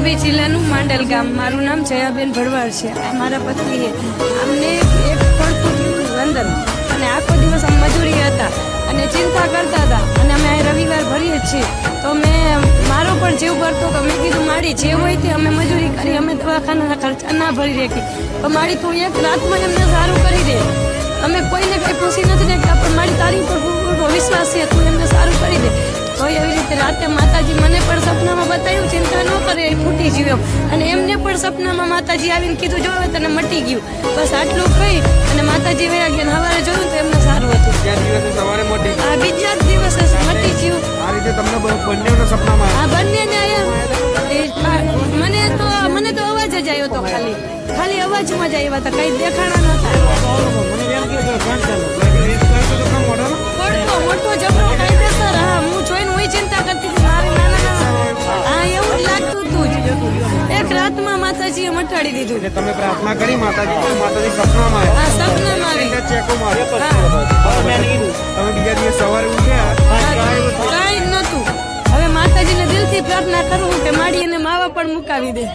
મોરબી જિલ્લાનું માંડલ ગામ. મારું નામ જયાબેન ભરવાડ છે. મારા પતિ છે. અમને એક પડતું થયું અંદર અને આખો દિવસ અમે મજૂરી હતા અને ચિંતા કરતા હતા અને અમે રવિવાર ભરીએ છીએ. તો મારો પણ જીવ ભરતો તો મેં કીધું મારી જે હોય તે અમે મજૂરી કરી, અમે દવાખાનાના ખર્ચા ના ભરી શકીએ તો મારી તું એક રાતમાં એમને સારું કરી દે. અમે કોઈને કંઈ પૂછી નથી દેખતા પણ મારી તારી પર પૂરો વિશ્વાસ છે, તું એમને સારું કરી દે. તો એવી રીતે રાતે માતાજી મને પણ સપનામાં બતાવ્યું, ચિંતા ન કરે એ ફૂટી ગયું અને એમને પણ સપનામાં માતાજી આવીને કીધું જો હવે તને મટી ગયું. બસ આટલું કહી અને માતાજી વયા ગયા. સવારે જોયું તો એમને સારું હતું. બીજા જ દિવસે મટી ગયું. આ રીતે તમને બંનેના સપનામાં આ બંનેને મને તો અવાજ જ આવ્યો હતો. ખાલી અવાજમાં જ આવ્યા હતા, કઈ દેખાણા નતા. મોટો જબરો કાયદેસર. હા, હું જોઈને હું ચિંતા કરતી હતી. મારી નાના હા એવું જ લાગતું હતું. એક રાતમાં માતાજીએ મટાડી દીધું. તમે પ્રાર્થના કરી માતાજી સપનામાં હા, સપનામાં આવી. ચેકો માર્યો તમે બીજા દિવસ સવારે ઉઠ્યા કાંઈ નતું. હવે માતાજીને દિલથી પ્રાર્થના કરું કે માડી એને માવા પણ મુકાવી દે.